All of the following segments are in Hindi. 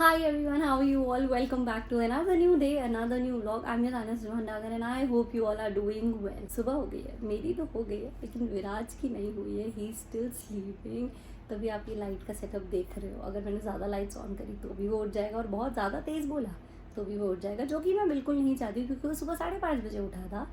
Hi everyone, how are you all? Welcome back to another new day, another new vlog. I'm your Anas Johannagar and I hope you all are doing well. सुबह हो गई है, मेरी तो हो गई है, लेकिन विराज की नहीं हुई है. He is still sleeping. तभी आप ये लाइट का सेटअप देख रहे हो. अगर मैंने ज़्यादा लाइट्स ऑन करी तो भी वो उठ जाएगा, और बहुत ज़्यादा तेज़ बोला तो भी वो उठ जाएगा, जो कि मैं बिल्कुल नहीं चाहती, क्योंकि वो सुबह 5:30 बजे उठा था.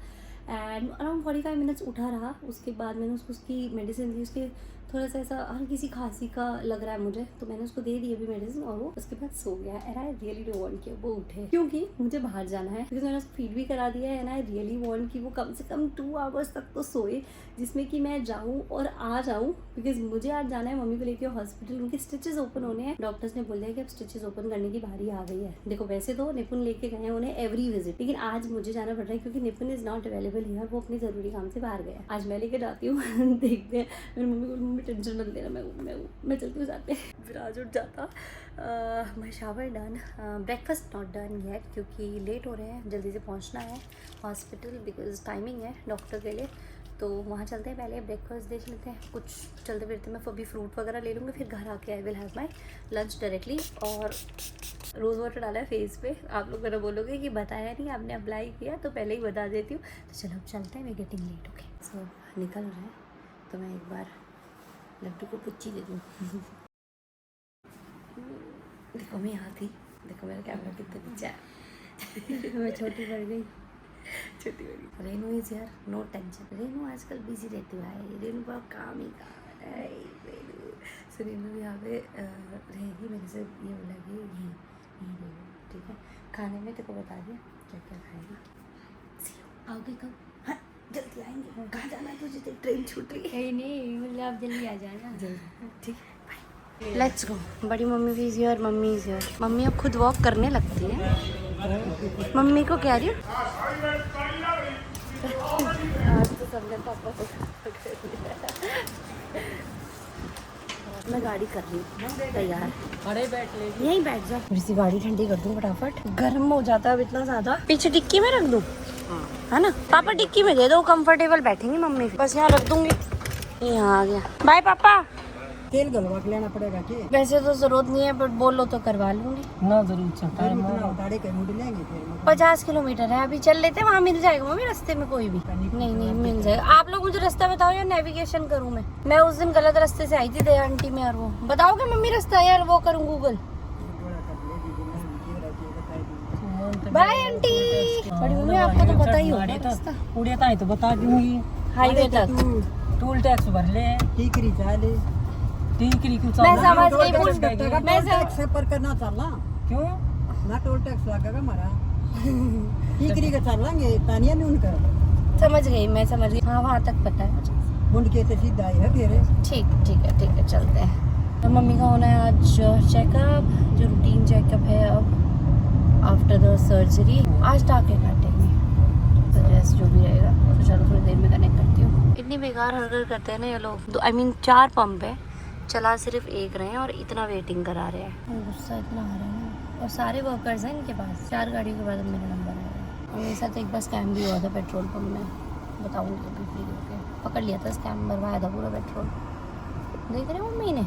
एंड अराउंड 45 मिनट्स उठा रहा. उसके बाद मैंने उसको उसकी मेडिसिन दी. उसके थोड़ा सा ऐसा हल्की सी खांसी का लग रहा है मुझे, तो मैंने उसको दे दी अभी मेडिसिन, और वो उसके बाद सो गया. And I really don't want कि वो उठे, क्योंकि मुझे बाहर जाना है, क्योंकि मैंने उसको फीड भी करा दिया है. एंड आई रियली वांट कि वो कम से कम 2 आवर्स तक तो सोए, जिसमें कि मैं जाऊँ और आ जाऊँ, बिकॉज मुझे आज जाना है मम्मी को लेके हॉस्पिटल. उनके स्टिचेस ओपन होने हैं. डॉक्टर्स ने बोला है कि अब स्टिचेस ओपन करने की बारी आ गई है. देखो, वैसे तो निपुण लेके गए हैं उन्हें एवरी विजिट, लेकिन आज मुझे जाना पड़ रहा है क्योंकि निपुण इज नॉट अवेलेबल हियर. वो अपने ज़रूरी काम से बाहर गया. आज मैं लेके जाती हूँ. देखते हैं. मेरी मम्मी को, मम्मी टेंशन मत लेना, मैं चलती हूँ साथ में. विराज उठ जाता. My shower done, breakfast not done yet, क्योंकि लेट हो रहे हैं. जल्दी से पहुँचना है हॉस्पिटल, बिकॉज टाइमिंग है डॉक्टर के लिए. तो वहाँ चलते हैं, पहले ब्रेकफास्ट देख लेते हैं. कुछ चलते फिरते मैं अभी फ्रूट वगैरह ले लूँगी, फिर घर आके I will have my lunch directly. और रोज़ वाटर डाला है फेस पे. आप लोग मेरा बोलोगे कि बताया नहीं, आपने अप्लाई किया, तो पहले ही बता देती हूँ. तो चलो अब चलते हैं, मैं गेटिंग लेट. ओके, सो निकल रहे हैं, तो मैं एक बार लड्डू को पुच्ची दे दूँ. देखो मैं यहाँ थी, देखो मेरा कैमरा कितने पीछे है. मैं छोटी पड़ गई, छोटी बड़ी. रेनू इज यार, नो टेंशन. रेनू आजकल बिजी रहती है. रेनू का काम ही काम है. रेनू सो रेनू यहाँ पे रहेगी. मेरे से ये बोला कि यहीं रहेगी, ठीक है. खाने में तेको बता दिया क्या क्या खाएगी. आओगे कब? हाँ जल्दी आएंगे. कहाँ जाना है तुझे? तेरी ट्रेन छूट रही है. नहीं मतलब आप जल्दी आ जाना. जल्दी, ठीक है. Let's go. बड़ी मम्मी भी is here, mummy is here. Mummy अब खुद वॉक करने लगती है. मम्मी को कह रही हूँ आज तो सबने पापा को मैं गाड़ी कर रही हूँ तैयार. अरे बैठ ले. यहीं बैठ जाओ. थोड़ी सी गाड़ी ठंडी कर दूँ फटाफट. गर्म हो जाता है अब इतना ज़्यादा. पीछे डिक्की में रख दूँ, है ना? पापा डिक्की में दे दो, कंफर्टेबल बैठेंगी मम्मी. बस यहाँ रख दूँगी. यहाँ आ गया. बाय पापा. तेल गलवा के लेना पड़ेगा कि? वैसे तो जरूरत नहीं है, बट बोलो तो करवा लूंगी. ना जरूर चलता है. 50 किलोमीटर है. अभी चल लेते हैं, वहाँ मिल जाएगा मम्मी रास्ते में कोई भी. नहीं मिल जाएगा. आप लोग मुझे रास्ता बताओ या नेविगेशन करूँ मैं उस दिन गलत रास्ते से आई थी दया आंटी में, और वो बताओगे मम्मी रास्ता, यार वो करूँ गूगल. Bye aunty. बड़ी मम्मी आपको तो पता ही होगा रास्ता. उड़ेता है तो बता दूंगी. हाईवे तक टोल टैक्स भर ले. टीकरी चाले टीकरी क्यों मैं समझ गई. मैं टैक्स पर करना चलना क्यों ना? टोल टैक्स लगेगा हमारा. टीकरी का चलेंगे तानिया में उनका. समझ गई, मैं समझ गई. हाँ वहाँ तक पता है मुझे. मुंड के तो सीधा है फिर. ठीक है चलते हैं. तो मम्मी का होना है आज चेकअप, जो रूटीन चेकअप है अब आफ्टर द सर्जरी. आज टाँके काटेंगे, तो जैसे जो भी रहेगा. तो चलो थोड़ी देर में कनेक्ट करती हूँ. इतनी बेकार हरकत करते हैं ना ये लोग. आई मीन 4 पंप है, चला सिर्फ एक रहे हैं और इतना वेटिंग करा रहे हैं. गुस्सा इतना आ रहा है ना. और सारे वर्कर्स हैं इनके पास. 4 गाड़ियों के बाद अब मेरा नंबर आया. और मेरे साथ एक बार स्कैम भी हुआ था पेट्रोल पंप में. बताऊँगी अभी फ्री होके. पकड़ लिया था स्कैम, भरवाया था पूरा पेट्रोल. देख रहे हो मम्मी ने.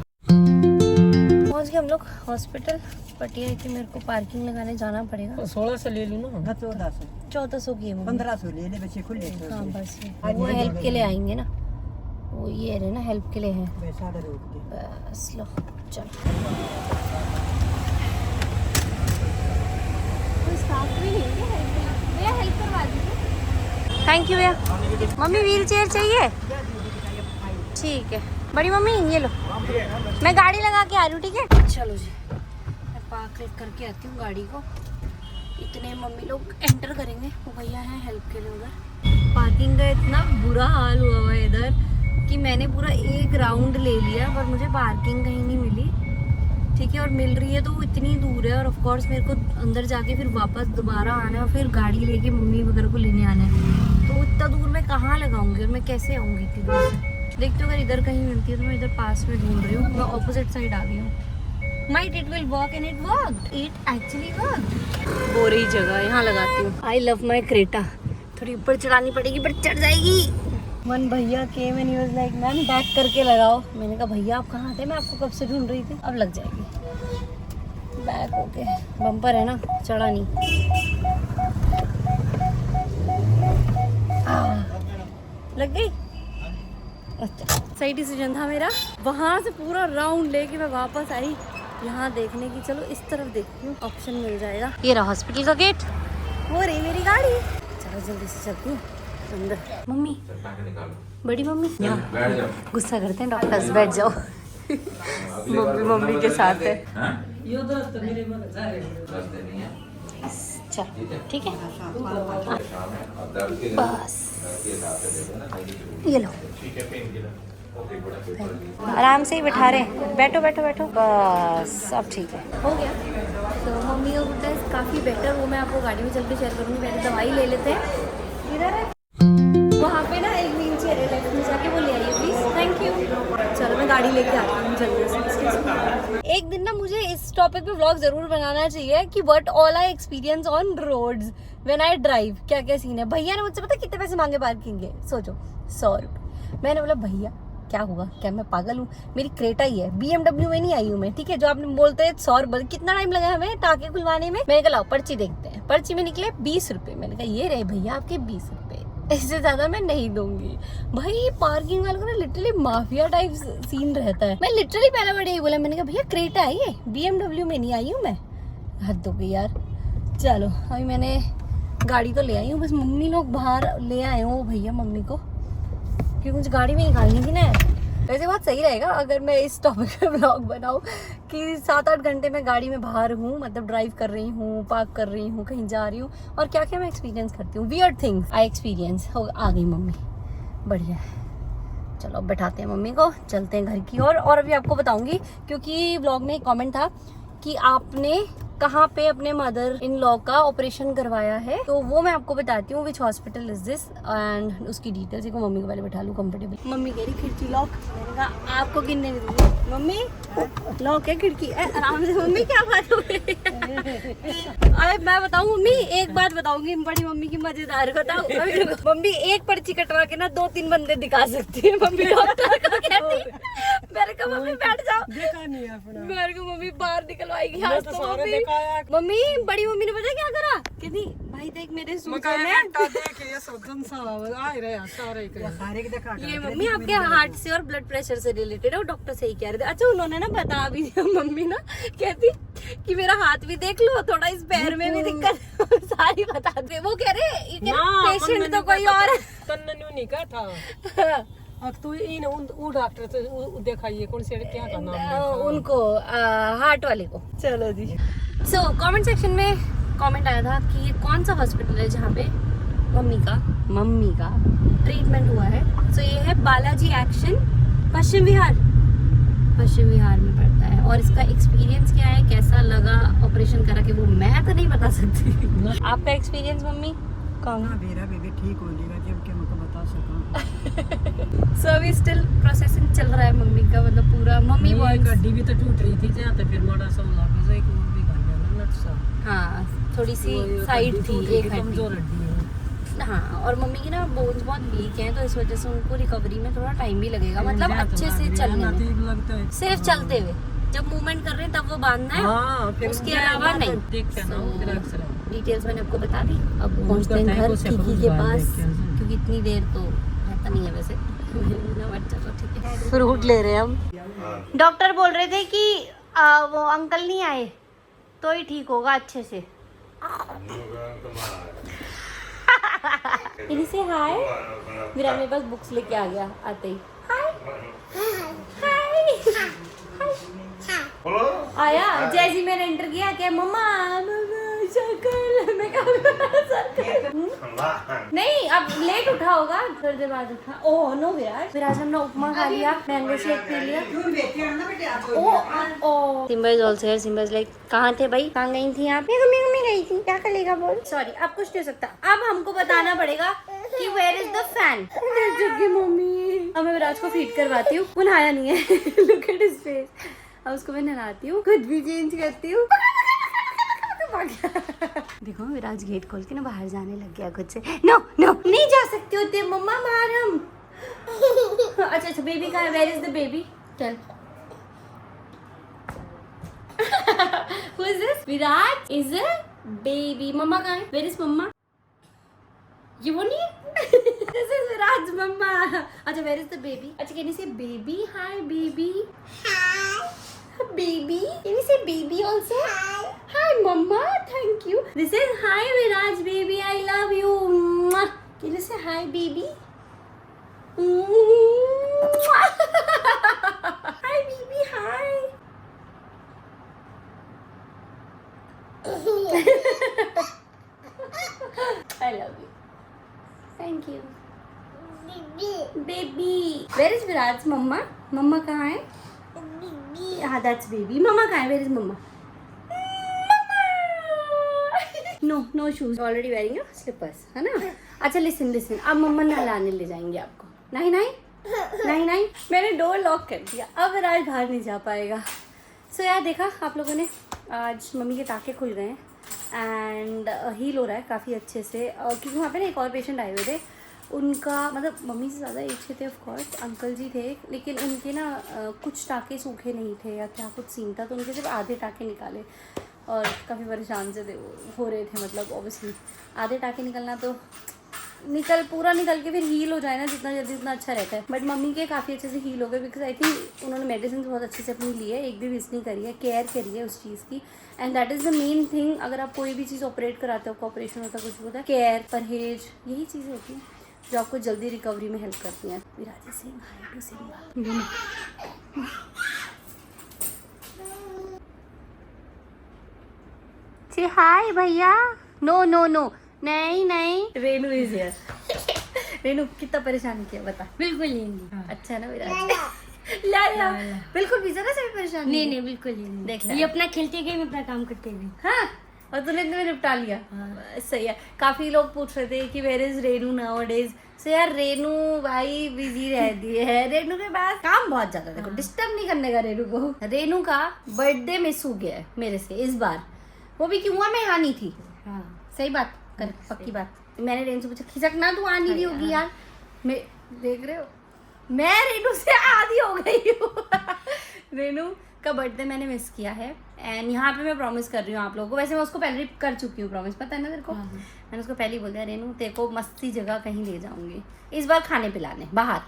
पहुँच गए हम लोग हॉस्पिटल. पटिया थी, मेरे को पार्किंग लगाने जाना पड़ेगा. 1600 ले लूँ ना. 1400 की है. 1500 ले ले बच्चे खुले. हाँ बस वो हेल्प के लिए आएंगे ना, वो ये रहे ना हेल्प के लिए हैं. बस लो चलो. हेल्प करवा दीजिए. थैंक यू भैया. मम्मी व्हील चेयर चाहिए? ठीक है. बड़ी मम्मी ये लो, मैं गाड़ी लगा के आ रही हूँ. ठीक है चलो जी. मैं पार्क करके आती हूँ गाड़ी को. इतने मम्मी लोग एंटर करेंगे. वो भैया हैं हेल्प के लिए उधर. पार्किंग का इतना बुरा हाल हुआ हुआ है इधर कि मैंने पूरा एक राउंड ले लिया, पर मुझे पार्किंग कहीं नहीं मिली. ठीक है, और मिल रही है तो वो इतनी दूर है, और ऑफ कोर्स मेरे को अंदर जाके फिर वापस दोबारा आना है, और फिर गाड़ी लेके मम्मी वगैरह को लेने आना है. तो इतना दूर मैं कहाँ लगाऊंगी, और मैं कैसे आऊँगी इतनी दूर से. देखते हो अगर इधर कहीं मिलती है तो मैं इधर पास में ढूंढ रही हूँ. मैं ऑपोजिट साइड आ गई हूँ. Might it will work, and it worked. It actually worked. बोरी जगह यहाँ लगाती हूँ. I love my Creta. थोड़ी ऊपर चढ़ानी पड़ेगी, बट चढ़ जाएगी. वन भैया came and he was like ma'am back करके लगाओ. मैंने कहा भैया आप कहाँ थे, मैं आपको कब से ढूंढ रही थी. अब लग जाएगी. बैक हो गए, बम्पर है ना, चढ़ा नहीं। लग गई। अच्छा, सही डिसीजन था मेरा। वहाँ से पूरा राउंड लेके मैं वापस आई यहाँ देखने की। चलो इस तरफ देखती हूँ, ऑप्शन मिल जाएगा। ये रहा हॉस्पिटल का गेट, वो रही मेरी गाड़ी। चलो जल्दी से चलती हूँ अंदर। मम्मी, बड़ी मम्मी गुस्सा करते हैं डॉक्टर्स, बैठ जाओ। मम्मी के साथ है। चल ठीक है, बस ये लो, आराम से ही बिठा रहे हैं, बैठो बैठो बैठो, बस अब ठीक है, हो गया। तो मम्मी का गुड टेस्ट काफ़ी बेटर, वो मैं आपको गाड़ी में चल के शेयर करूँगी। पहले दवाई ले लेते हैं। इधर है वहाँ पे ना एक व्हील चेयर है, लेफ्ट में जाके वो ले आइए प्लीज़, थैंक यू। चलो मैं गाड़ी लेके आती हूँ जल्दी से। एक दिन ना मुझे इस टॉपिक पे व्लॉग जरूर बनाना चाहिए कि what all I experience on roads when I drive. क्या क्या सीन है। भैया ने मुझसे पता कितने पैसे मांगे पार्किंग के, सोचो 100 रुपये। मैंने बोला भैया क्या हुआ, क्या मैं पागल हूँ, मेरी क्रेटा ही है, BMW में नहीं आई हूँ मैं, ठीक है। जो आपने बोलते हैं 100 रुपये, कितना टाइम लगा हमें टाके खुलवाने में। मैंने कहा लाओ पर्ची देखते हैं, पर्ची में निकले 20 रुपये। मैंने कहा ये रहे भैया आपके 20 रुपये, इससे ज्यादा मैं नहीं दूंगी। भाई पार्किंग वालों का ना लिटरली माफिया टाइप सीन रहता है। मैं लिटरली पहला बार यही बोला, मैंने कहा भैया क्रेटा है ये, BMW में नहीं आई हूँ मैं। हद हो गई यार। चलो अभी मैंने गाड़ी तो ले आई हूँ, बस मम्मी लोग बाहर ले आए हो भैया मम्मी को, क्योंकि मुझे गाड़ी में निकालनी थी ना। वैसे बहुत सही रहेगा अगर मैं इस टॉपिक पे ब्लॉग बनाऊँ कि 7-8 घंटे मैं गाड़ी में बाहर हूँ, मतलब ड्राइव कर रही हूँ, पार्क कर रही हूँ, कहीं जा रही हूँ, और क्या क्या मैं एक्सपीरियंस करती हूँ, वियर्ड थिंग्स आई एक्सपीरियंस। हो आ गई मम्मी, बढ़िया है। चलो अब बैठाते हैं मम्मी को, चलते हैं घर की ओर। और अभी आपको बताऊंगी, क्योंकि ब्लॉग में एक कमेंट था कि आपने कहाँ पे अपने मदर इन लॉ का ऑपरेशन करवाया है, तो वो मैं आपको बताती हूँ विच हॉस्पिटल इज दिस एंड उसकी डिटेल्स। को मम्मी को पहले बैठा लूँ कंफर्टेबल। मम्मी कह रही खिड़की लॉक, मैंने कहा आपको गिनने में दी मम्मी लॉक है खिड़की। आराम से मम्मी, क्या बात हो गई। अरे मैं बताऊँ मम्मी, एक बात बताऊंगी बड़ी मम्मी की मजेदार, बताओ। मम्मी एक पर्ची कटवा के ना 2-3 बंदे दिखा सकती है मम्मी डॉक्टर को कहती। मेरे को मम्मी बैठ जाओ, देखा नहीं अपना। मेरे को मम्मी बाहर निकलवाएगी आज तो मम्मी। बड़ी मम्मी ने पता क्या करा, कहती भाई देख मेरे सूट है। ये मम्मी आपके हार्ट से और ब्लड प्रेशर से रिलेटेड है, वो डॉक्टर से ही कह रहे थे। अच्छा उन्होंने ना बता भी दिया। मम्मी ना कहती कि मेरा हाथ भी देख लो, थोड़ा इस पैर में भी दिक्कत सारी बता दे। वो कह रहे पेशेंट तो कोई और नहीं था। अब तो इन उन डॉक्टर से दिखाइए, कौन से क्या का नाम है उनको, हार्ट वाले को। चलो जी। सो कमेंट सेक्शन में कमेंट आया था कि ये कौन सा हॉस्पिटल है जहाँ पे मम्मी का ट्रीटमेंट हुआ है। सो ये है बालाजी एक्शन, पश्चिम विहार में पड़ता है। और इसका एक्सपीरियंस क्या है, कैसा लगा ऑपरेशन करा के, वो मैं तो नहीं बता सकती। आपका एक्सपीरियंस मम्मी? मेरा बेबी ठीक हो जाएगा जब कि मैं बता सकूं। सो अभी स्टिल प्रोसेसिंग चल रहा है मम्मी का, मतलब पूरा मम्मी हड्डी भी तो टूट रही थी जहाँ तक, फिर बड़ा सा लगा एक और भी गंदा नट सा। हाँ थोड़ी सी साइड थी एक कमजोर हड्डी है। हाँ और मम्मी की ना बोन्स बहुत वीक हैं, तो इस वजह से उनको रिकवरी में थोड़ा टाइम भी लगेगा, मतलब अच्छे से चलने में। सिर्फ चलते हुए जब मूवमेंट कर रहे हैं तब वो बांधना है। हाँ, उसके अलावा नहीं। डिटेल्स मैंने आपको बता दी। अब पहुंचते हैं घर कीकी के पास, क्योंकि इतनी देर तो रहता नहीं है वैसे। ठीक है, फ्रूट ले रहे हैं हम। डॉक्टर बोल रहे थे कि वो अंकल नहीं आए तो ही ठीक होगा अच्छे से। इनसे हाय। मेरा मेरे पास बुक्स लेके आ गया आते ही। आया जैसे मैंने एंटर किया, क्या मम्मा शक्ल मैं नहीं, अब लेट उठा होगा, थोड़ी देर बाद उठा। ओह नो फिर आज हमने उपमा खा लिया, मैंगो शेक पी लिया। Oh Simba is also here. Simba is like कहाँ थे भाई, कहाँ गई थी आप? मम्मी गई थी, क्या करेगा बोल। सॉरी अब कुछ नहीं हो सकता, अब हमको बताना पड़ेगा कि where is the fan. Mummy अब मैं विराज को फीड करवाती हूँ, वो नहाया नहीं है। Look at his face. अब उसको मैं नहलाती हूँ, खुद भी चेंज करती हूँ। देखो विराज गेट खोल के ना बाहर जाने लग गया खुद से। नो नहीं जा सकते होते मम्मा बाहर हम। अच्छा बेबी कहाँ है? Where is the baby? Tell. Who is this? Viraj is a baby. Mama कहाँ है? Where is mama? ये वो नहीं है. This is Viraj mama. अच्छा, where is the baby? अच्छा, can you say baby? Hi baby. Hi. Baby. Can you say baby also? Hi. Hi mama. Thank you. This is hi Viraj baby. I love you. Mwah. Can you say hi baby? Mwah. Hi baby. Hi. I love you. Thank you. Baby. Where is Viraj? Mama? Mama कहाँ है? Baby. हाँ, that's baby. Mama कहाँ है? Where is Mama? Mama. No shoes. Already wearing your slippers, है ना? अच्छा, listen. अब मम्मा नहलाने ले जाएंगे आपको. नहीं. मैंने डोर लॉक कर दिया. अब विराज बाहर नहीं जा पाएगा. सो यार, देखा आप लोगों ने, आज मम्मी के टाँके खुल गए हैं एंड हील हो रहा है काफ़ी अच्छे से. क्योंकि वहाँ पे ना एक और पेशेंट आए हुए थे. उनका मतलब मम्मी से ज़्यादा एज के थे ऑफकोर्स, अंकल जी थे, लेकिन उनके ना कुछ टाँके सूखे नहीं थे या क्या कुछ सीन था, तो उनके सिर्फ आधे टाँके निकाले और काफ़ी परेशान से थे वो हो रहे थे. मतलब ऑब्वियसली आधे टाँके निकलना तो पूरा निकल के फिर हील हो जाए ना जितना जल्दी उतना अच्छा रहता है. बट मम्मी के काफ़ी अच्छे से हील हो गए बिकॉज आई थिंक उन्होंने मेडिसिन बहुत अच्छे से अपनी ली है, एक भी मिस नहीं करी है, केयर करी है उस चीज़ की. And that is the main thing. अगर आप कोई भी चीज़ ऑपरेट कराते हो, ऑपरेशन होता है, कुछ भी होता है, केयर, परहेज, यही चीज़ें होती हैं जो आपको जल्दी रिकवरी में हेल्प करती हैं. विराज सिंह हाय टू सिंह. से हाय भैया. नो नहीं. Renu is here. रेनू कितना परेशान किया बता. बिल्कुल नहीं. अच्छा ना विराज. ला बिल्कुल भी जरा से भी परेशान नहीं बिल्कुल नहीं. देख ये अपना खेलते गए, मैं अपना काम करते गए. हाँ, और तूने इतने में निपटा लिया. सही है. काफी लोग पूछ रहे थे कि वेयर इज रेनू नाउअडेज. सो यार, रेनू भाई बिजी रहती है. रेनू के पास काम बहुत ज्यादा. देखो, डिस्टर्ब नहीं करने का रेनू को. रेनू का बर्थडे मिस हो गया है मेरे से इस बार. वो भी क्यों हुआ, मैं यहाँ नहीं थी. सही बात कर, पक्की बात. मैंने रेनू से पूछा खिसक ना तू आ नहीं रही होगी यार. मैं देख रहे हो, मैं रेनू से आधी हो गई हूँ. रेनू का बर्थडे मैंने मिस किया है एंड यहाँ पे मैं प्रॉमिस कर रही हूँ आप लोगों को. वैसे मैं उसको पहले भी कर चुकी हूँ प्रॉमिस, पता है ना तेरे को. मैंने उसको पहले ही बोल दिया, रेनू तेरे को मस्ती जगह कहीं ले जाऊंगी इस बार खाने पिलाने बाहर,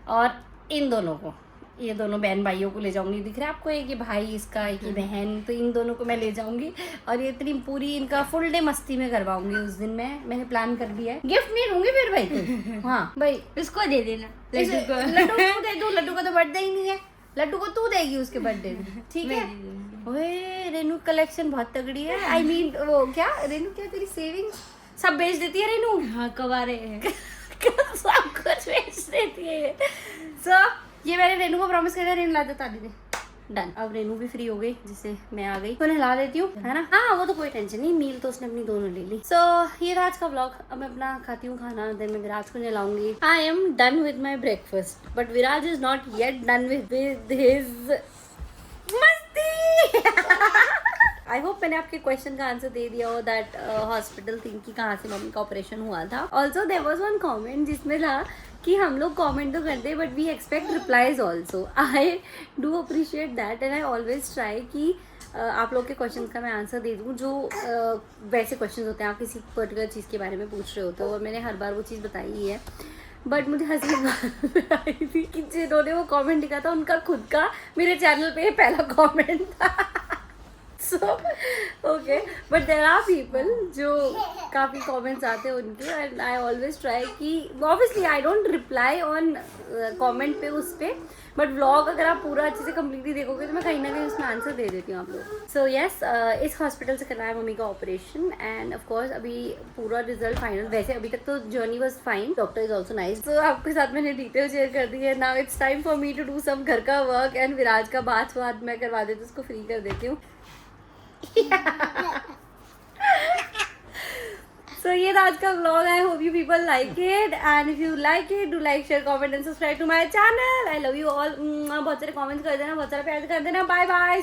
और इन दोनों को, ये दोनों बहन भाइयों को ले जाऊंगी. दिख रहा है आपको, एक ही भाई इसका, एक ही बहन, तो इन दोनों को मैं ले जाऊंगी और ये इतनी पूरी इनका फुल डे मस्ती में करवाऊंगी उस दिन. मैंने प्लान कर दिया है. गिफ्ट नहीं दूंगी फिर भाई तुम. हाँ भाई, उसको दे देना. लड्डू को दे दूं. लड्डू का तो बर्थडे ही नहीं है. लड्डू को तू देगी उसके बर्थडे में, ठीक है. ओए रेनू कलेक्शन बहुत तगड़ी है. आई मीन वो क्या रेनू, क्या तेरी सेविंग्स सब बेच देती है रेनू. हाँ, कबारे हैं. सब कुछ बेच देती है. सो ये मैंने रेनू को प्रॉमिस किया. रेनू ला दे ताली दे. डन. अब रेनू भी फ्री हो गई, जिससे मैं आ गई तो नहला देती हूँ, है ना. हाँ, वो तो कोई टेंशन नहीं. मील तो उसने अपनी दोनों ले ली. सो ये था आज का व्लॉग. अब मैं अपना खाती हूँ खाना, देन मैं विराज को नहलाऊंगी. I am done with my breakfast, but Viraj is not yet done with his मस्ती. आई होप मैंने आपके क्वेश्चन का आंसर दे दिया हो. दैट हॉस्पिटल थिंग की कहाँ से मम्मी का ऑपरेशन हुआ था. Also there was one comment जिसमें था कि हम लोग कमेंट तो करते हैं but we expect replies also. I do appreciate that and I always try कि आप लोग के क्वेश्चन का मैं आंसर दे दूँ जो वैसे क्वेश्चन होते हैं, आप किसी पर्टिकुलर चीज़ के बारे में पूछ रहे होते हो, और मैंने हर बार वो चीज़ बताई ही है. बट मुझे हंसी आई थी कि जिन्होंने वो कमेंट लिखा था उनका खुद का मेरे चैनल पे पहला कमेंट था. So okay, but there are people जो काफ़ी comments आते हैं उनके, and I always try कि obviously I don't reply on comment पे उस पे, but vlog अगर आप पूरा अच्छे से completely देखोगे तो मैं कहीं ना कहीं उसमें आंसर दे देती हूँ आप लोग. So yes, इस हॉस्पिटल से करना है मम्मी का ऑपरेशन एंड ऑफ कोर्स अभी पूरा रिजल्ट फाइनल. वैसे अभी तक तो journey was fine. Doctor is also nice. तो आपके साथ मैंने डिटेल शेयर कर दी है. Now it's time for me to do some घर का वर्क एंड विराज का बात मैं करवा देती हूँ, उसको फ्री कर देती हूँ. So ये था आज का vlog. I hope you people like it and if you like it do like, share, comment and subscribe to my channel. I love you all. बहुत सारे comments कर देना, बहुत सारा प्यार कर देना. Bye bye.